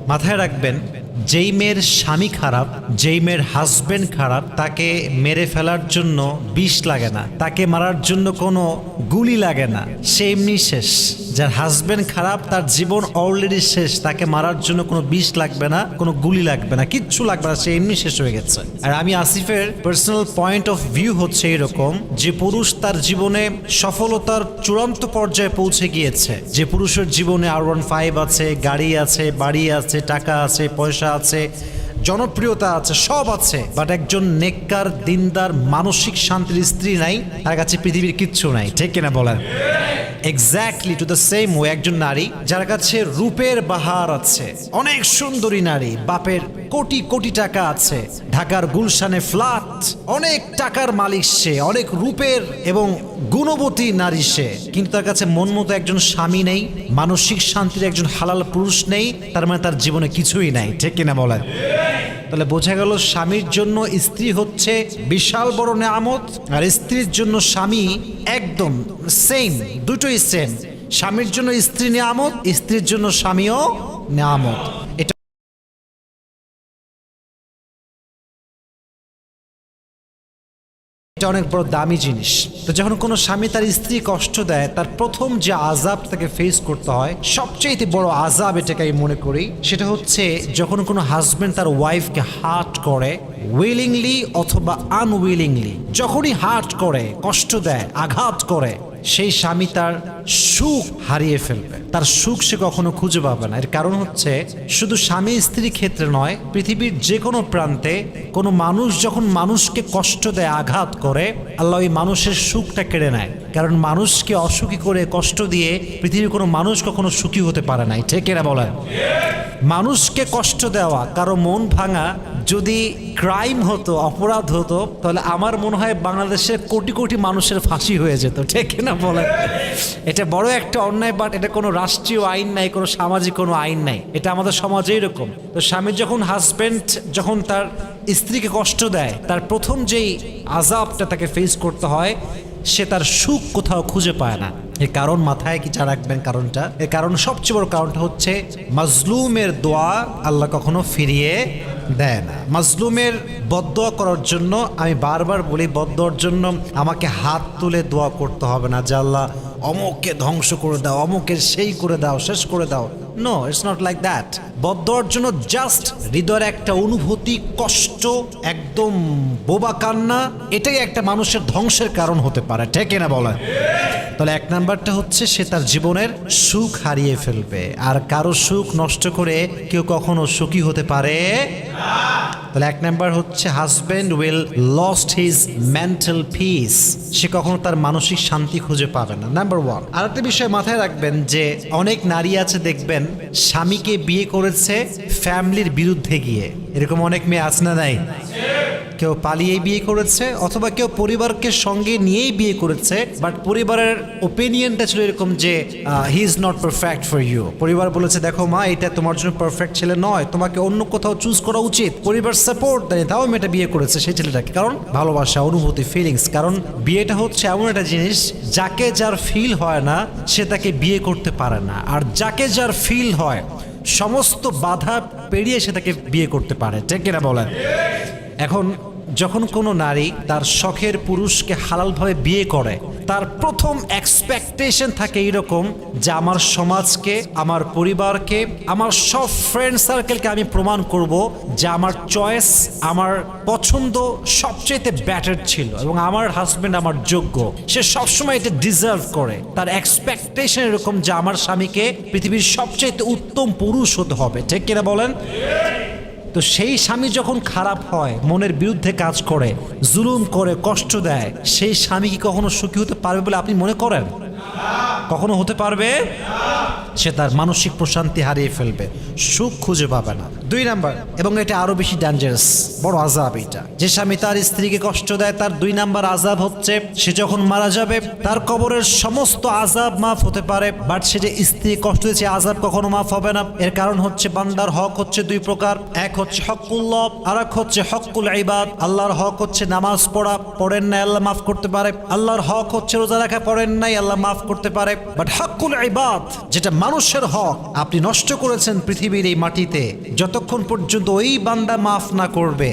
মাথায় রাখবেন, যেই মেয়ের স্বামী খারাপ, যেই মেয়ের হাজবেন্ড খারাপ, তাকে মেরে ফেলার জন্য বিষ লাগে না, তাকে মারার জন্য কোনো গুলি লাগে না, সে এমনি শেষ। যার হাজবেন্ড খারাপ, তার জীবন অলরেডি শেষ, তাকে মারার জন্য কোনো বিষ লাগবে না, কোনো গুলি লাগবে না, কিচ্ছু লাগবে না, সে এমনি শেষ হয়ে গেছে। আর আমি আসিফের পার্সোনাল পয়েন্ট অফ ভিউ হচ্ছে এরকম, যে পুরুষ তার জীবনে সফলতার চূড়ান্ত পর্যায়ে পৌঁছে গিয়েছে, যে পুরুষের জীবনে R15 আছে, গাড়ি আছে, বাড়ি আছে, টাকা আছে, পয়সা আছে, জনপ্রিয়তা আছে, সব আছে, বাট একজন নেককার দিনদার মানসিক শান্তির স্ত্রী নাই, তার কাছে পৃথিবীর কিচ্ছু নাই। ঠিক কিনা বলেন? Exactly to the same way একজন নারী যার কাছে রূপের বাহার আছে, অনেক সুন্দরী নারী, বাপের কোটি কোটি টাকা আছে, ঢাকার গুলশানে ফ্ল্যাট, অনেক টাকার মালিক সে, অনেক রূপের এবং গুণবতী নারী সে, কিন্তু তার কাছে মন মতো একজন স্বামী নেই, মানসিক শান্তির একজন হালাল পুরুষ নেই, তার মানে তার জীবনে কিছুই নাই। ঠিক কিনা বলেন? তাহলে বোঝা গেল স্বামীর জন্য স্ত্রী হচ্ছে বিশাল বড় নেয়ামত, আর স্ত্রীর জন্য স্বামী একদম সেম, দুটোই সেম। স্বামীর জন্য স্ত্রী নেয়ামত, স্ত্রীর জন্য স্বামীও নেয়ামত। এটা অনেক বড় দামি জিনিস। তো যখন কোনো স্বামী তার স্ত্রী কষ্ট দেয়, তার প্রথম যে আযাব তাকে ফেস করতে হয়, সবচেয়ে বড় আযাব এটাকে আমি মনে করি, সেটা হচ্ছে যখন কোনো হাজবেন্ড তার ওয়াইফকে হার্ট করে, উইলিংলি অথবা আনউইলিংলি, যখনই হার্ট করে, কষ্ট দেয়, আঘাত করে, সেই স্বামী তার সুখ হারিয়ে ফেলবে, তার সুখ সে কখনো খুঁজে পাবে না। এর কারণ হচ্ছে শুধু স্বামী স্ত্রীর ক্ষেত্রে নয়, পৃথিবীর যে কোনো প্রান্তে কোনো মানুষ যখন মানুষকে কষ্ট দেয়, আঘাত করে, আল্লাহ ওই মানুষের সুখটা কেড়ে নেয়। কারণ মানুষকে অসুখী করে, কষ্ট দিয়ে পৃথিবীর কোনো মানুষ কখনো সুখী হতে পারে নাই। ঠিক এরা বলেন? মানুষকে কষ্ট দেওয়া, কারো মন ভাঙা যদি ক্রাইম হতো, অপরাধ হতো, তাহলে আমার মনে হয় বাংলাদেশের কোটি কোটি মানুষের ফাঁসি হয়ে যেত। ঠিক না বলেন? এটা বড় একটা অন্যায়, বাট এটা কোনো রাষ্ট্রীয় আইন নাই, কোনো সামাজিক কোনো আইন নাই, এটা আমাদের সমাজে এরকম। তো স্বামী যখন হাজবেন্ড যখন তার স্ত্রীকে কষ্ট দেয়, তার প্রথম যেই আযাবটা তাকে ফেস করতে হয়, সে তার সুখ কোথাও খুঁজে পায় না। এর কারণ মাথায় কি চা রাখবেন কারণটা? এর কারণ সবচেয়ে বড় কারণটা হচ্ছে মাজলুমের দোয়া আল্লাহ কখনো ফিরিয়ে দেয় না। মাজলুমের বদদোয়া করার জন্য আমি বারবার বলি, বদদোয়ার জন্য আমাকে হাত তুলে দোয়া করতে হবে না যে আল্লাহ অমুককে ধ্বংস করে দাও, অমুকের সেই করে দাও, শেষ করে দাও। No, it's not like that. বদদোয়ার জন্য জাস্ট হৃদয়ের একটা অনুভূতি, কষ্ট, একদম বোবা কান্না, এটাই একটা মানুষের ধ্বংসের কারণ হতে পারে। ঠিক না বলেন? তাহলে এক নাম্বারটা হচ্ছে সে তার জীবনের সুখ হারিয়ে ফেলবে, আর কারো সুখ নষ্ট করে কেউ কখনো সুখী হতে পারে না। তাহলে এক নাম্বার হচ্ছে husband will lost his mental peace, সে কখনো তার মানসিক শান্তি খুঁজে পাবে না। Number one. আর একটা বিষয় মাথায় রাখবেন যে অনেক নারী আছে দেখবেন স্বামীকে বিয়ে করেছে ফ্যামিলির বিরুদ্ধে গিয়ে, এরকম অনেক মেয়ে আছে না? নাই? কেউ পালিয়ে বিয়ে করেছে, অথবা কেউ পরিবারকে সঙ্গে নিয়েই বিয়ে করেছে, বাট পরিবারের ওপিনিয়নটা ছিল এরকম যে he is not perfect for you. পরিবার বলেছে দেখো মা, এটা তোমার জন্য পারফেক্ট ছেলে নয়, তোমাকে অন্য কোথাও চুজ করা উচিত। পরিবার সাপোর্ট দেয়, তাও মেয়েটা বিয়ে করেছে সেই ছেলেটাকে, কারণ ভালোবাসা, অনুভূতি, ফিলিংস। কারণ বিয়েটা হচ্ছে এমন একটা জিনিস, যাকে যার ফিল হয় না সে তাকে বিয়ে করতে পারে না, আর যাকে যার ফিল হয় সমস্ত বাধা পেরিয়ে সে তাকে বিয়ে করতে পারে। ঠিক কিনা বলেন? এখন যখন কোনো নারী তার শখের পুরুষকে হালালভাবে বিয়ে করে, তার প্রথম এক্সপেকটেশন থাকে এরকম যে আমার সমাজকে, আমার পরিবারকে, আমার সব ফ্রেন্ড সার্কেলকে আমি প্রমাণ করব যে আমার চয়েস, আমার পছন্দ সবচেয়ে বেটার ছিল, এবং আমার হাজবেন্ড আমার যোগ্য, সে সবসময় এটা ডিজার্ভ করে। তার এক্সপেকটেশন এরকম যে আমার স্বামীকে পৃথিবীর সবচেয়ে উত্তম পুরুষ হতে হবে। ঠিক কিনা বলেন? তো সেই স্বামী যখন খারাপ হয়, মনের বিরুদ্ধে কাজ করে, জুলুম করে, কষ্ট দেয়, সেই স্বামী কি কখনো সুখী হতে পারবে বলে আপনি মনে করেন? কখনো হতে পারবে? সে তার মানসিক প্রশান্তি হারিয়ে ফেলবে, সুখ খুঁজে পাবে না। দুই নাম্বার, এবং এটা আরো বেশি ডেঞ্জারাস, বড় আযাব এটা, যে স্বামী তার স্ত্রীকে কষ্ট দেয়, তার দুই নাম্বার আযাব হচ্ছে সে যখন মারা যাবে তার কবরের সমস্ত আযাব মাফ হতে পারে, বাট সে যে স্ত্রী কষ্ট দিয়েছে আযাব কখনো মাফ হবে না। এর কারণ হচ্ছে বান্দার হক হচ্ছে দুই প্রকার, এক হচ্ছে হকুল্লাহ, আর এক হচ্ছে হকুল ইবাদ। আল্লাহর হক হচ্ছে নামাজ পড়া, পড়েন নাই আল্লাহ মাফ করতে পারে। আল্লাহর হক হচ্ছে রোজা রাখা, পড়েন নাই আল্লাহ মাফ করতে পারে। বাট হকুল ইবাদ, যেটা মানুষের হক আপনি নষ্ট করেছেন পৃথিবীর এই মাটিতে, যতক্ষণ পর্যন্ত ওই বান্দা মাফ না করবে